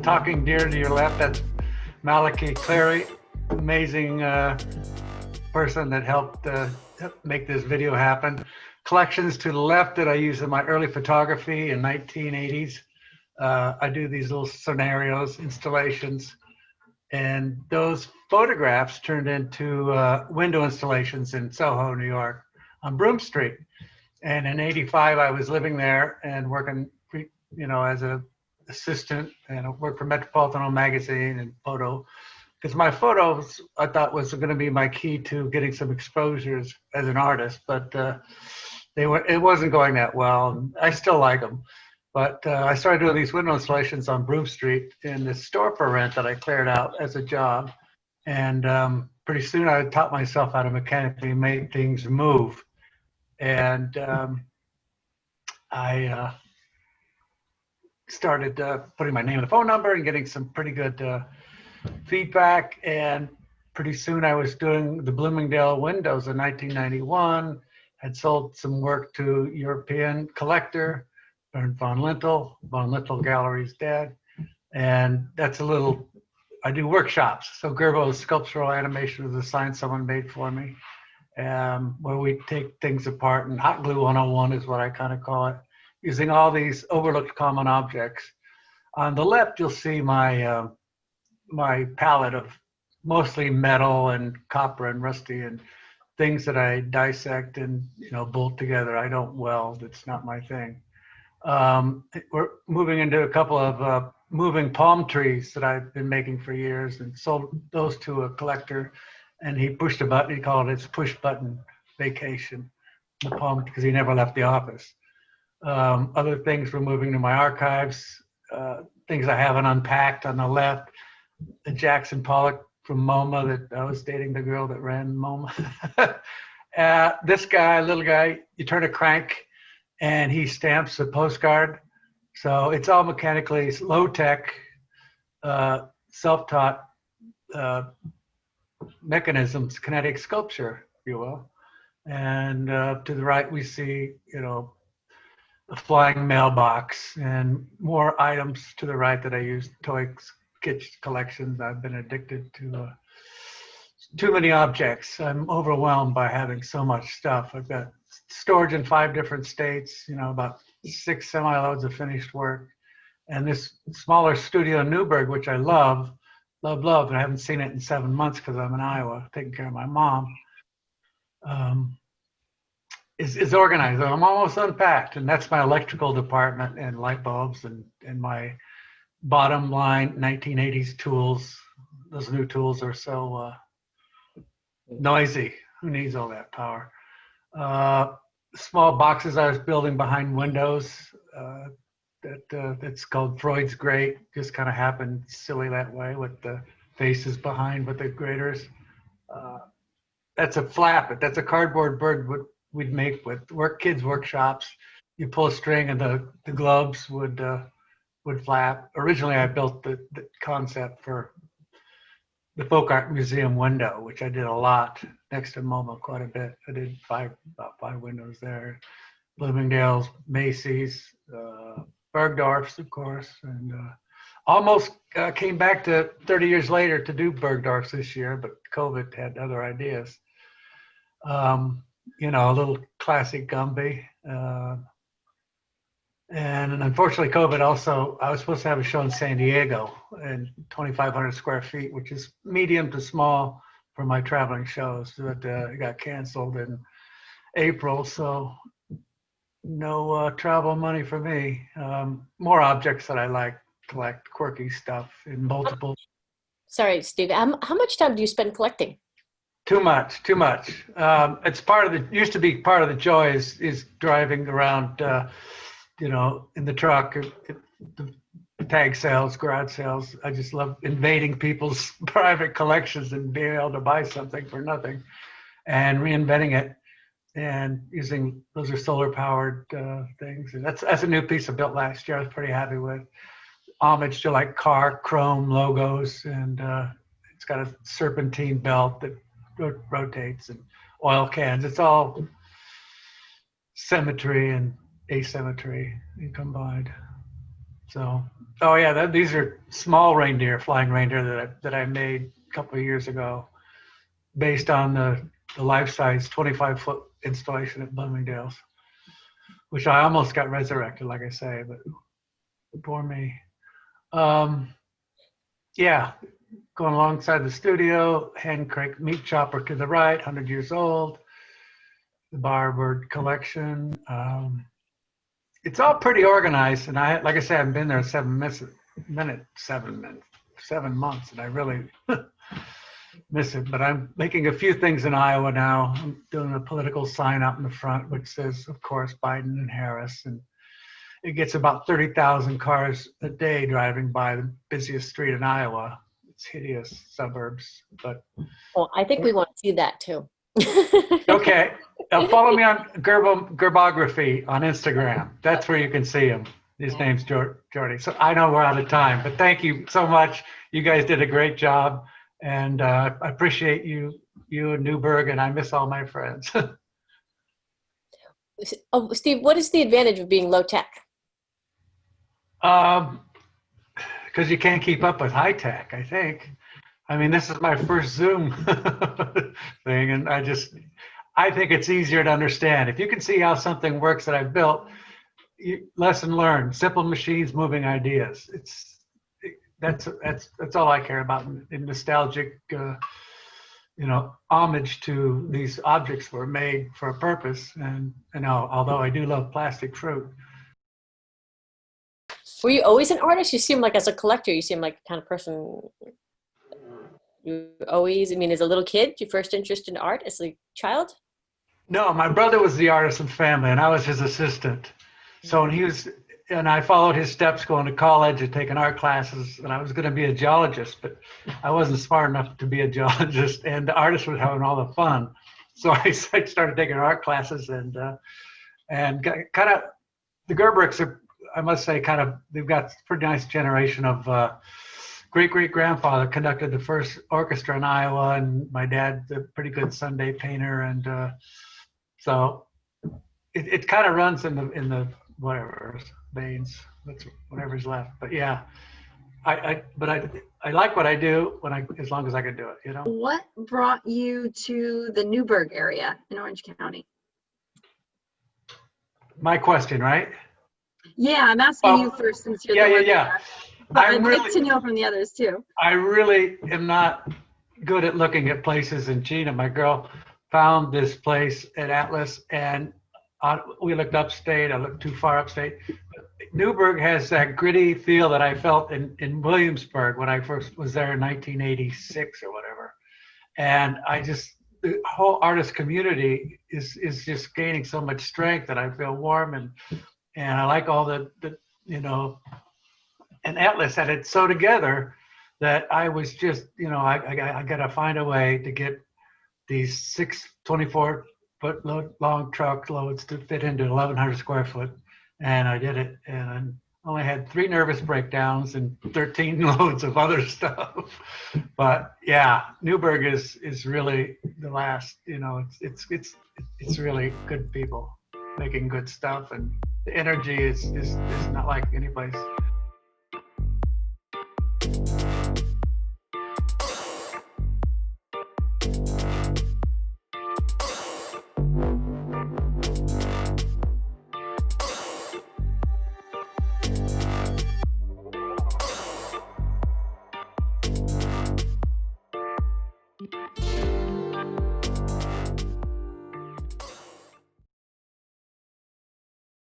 talking deer to your left, that's Malachi Clary, amazing person that helped make this video happen. Collections to the left that I use in my early photography in 1980s. I do these little scenarios, installations, and those photographs turned into window installations in SoHo, New York, on Broome Street. And in '85, I was living there and working, as an assistant, and I worked for Metropolitan Home Magazine and photo, because my photos I thought was going to be my key to getting some exposures as an artist, but it wasn't going that well. I still like them. But I started doing these window installations on Broome Street in this store for rent that I cleared out as a job. And pretty soon I taught myself how to mechanically make things move. And I started putting my name and the phone number and getting some pretty good feedback. And pretty soon I was doing the Bloomingdale windows in 1991, had sold some work to European collector, Von Lintel Gallery's dad. And that's I do workshops. So Gerbo's sculptural animation was a sign someone made for me, where we take things apart, and hot glue 101 is what I kind of call it, using all these overlooked common objects. On the left, you'll see my my palette of mostly metal and copper and rusty and things that I dissect and bolt together. I don't weld, it's not my thing. We're moving into a couple of moving palm trees that I've been making for years, and sold those to a collector, and he pushed a button. He called it his push button vacation, the palm, because he never left the office. Other things we're moving to my archives, things I haven't unpacked. On the left, the Jackson Pollock from MoMA, that I was dating the girl that ran MoMA. This guy, little guy, you turn a crank and he stamps a postcard. So it's all mechanically low-tech, self-taught mechanisms, kinetic sculpture, if you will. And to the right, we see, a flying mailbox and more items to the right that I use, toy sketch collections. I've been addicted to too many objects. I'm overwhelmed by having so much stuff. I've got storage in 5 different states, about 6 semi-loads of finished work. And this smaller studio in Newburgh, which I love, and I haven't seen it in 7 months because I'm in Iowa taking care of my mom, is organized. I'm almost unpacked, and that's my electrical department and light bulbs and my bottom line 1980s tools. Those new tools are so noisy. Who needs all that power? Small boxes I was building behind windows. That's called Freud's Grate. Just kind of happened silly that way with the faces behind with the graters. That's a flap. That's a cardboard bird we'd make with kids' workshops. You pull a string and the globes would flap. Originally, I built the concept for the Folk Art Museum window, which I did a lot next to MoMA, quite a bit. I did about 5 windows there. Bloomingdale's, Macy's, Bergdorf's, of course, and almost came back to 30 years later to do Bergdorf's this year, but COVID had other ideas. A little classic Gumby. And unfortunately, COVID also, I was supposed to have a show in San Diego in 2,500 square feet, which is medium to small for my traveling shows, but it got canceled in April, so no travel money for me. More objects that I like, collect quirky stuff in multiple. Sorry, Steve, how much time do you spend collecting? Too much. It's used to be part of the joy is driving around, in the truck, the tag sales, garage sales. I just love invading people's private collections and being able to buy something for nothing and reinventing it and using, those are solar powered things. And that's a new piece I built last year. I was pretty happy with. Homage to like car chrome logos, and it's got a serpentine belt that rotates and oil cans. It's all symmetry and asymmetry combined. So Oh yeah, these are small reindeer, flying reindeer that I made a couple of years ago, based on the life-size 25-foot installation at Bloomingdale's, which I almost got resurrected, like I say, but poor me. Yeah, going alongside the studio, hand crank meat chopper to the right, 100 years old. The Bowerbird collection. It's all pretty organized, and like I said, I've been there 7 months, and I really miss it. But I'm making a few things in Iowa now. I'm doing a political sign out in the front, which says, of course, Biden and Harris, and it gets about 30,000 cars a day driving by the busiest street in Iowa. It's hideous suburbs, but. Well, I think we want to see that too. Okay. Follow me on Gerbography on Instagram. That's where you can see him. His name's Jordy. So I know we're out of time, but thank you so much. You guys did a great job, and I appreciate you and Newburgh, and I miss all my friends. Oh, Steve, what is the advantage of being low tech? Because you can't keep up with high tech, I think. I mean, this is my first Zoom thing, and I think it's easier to understand. If you can see how something works that I've built, lesson learned. Simple machines, moving ideas. That's all I care about. In nostalgic, homage to these objects were made for a purpose. And although I do love plastic fruit. Were you always an artist? You seem like, as a collector, you seem like the kind of person. You always, as a little kid, your first interest in art as a child? No, my brother was the artist in the family, and I was his assistant. So I followed his steps going to college and taking art classes, and I was going to be a geologist, but I wasn't smart enough to be a geologist, and the artist was having all the fun. So I started taking art classes, and kind of, the Gerberichs are, I must say, they've got a pretty nice generation of great-great-grandfather conducted the first orchestra in Iowa, and my dad's a pretty good Sunday painter, and so it kind of runs in the whatever veins. That's whatever's left. But yeah, I like what I do as long as I can do it. What brought you to the Newburgh area in Orange County? My question, right? Yeah, I'm asking you first, since you're the one. Yeah. But I'd like to know from the others too. I really am not good at looking at places in China. My girl found this place at Atlas, and we looked upstate. I looked too far upstate. Newburgh has that gritty feel that I felt in Williamsburg when I first was there in 1986 or whatever. And the whole artist community is just gaining so much strength that I feel warm, and I like all the and Atlas had it so together that I was just, I got to find a way to get these 24-foot long truck loads to fit into 1,100 square foot. And I did it. And I only had 3 nervous breakdowns and 13 loads of other stuff. But yeah, Newburgh is really the last, it's really good people making good stuff. And the energy is not like any place.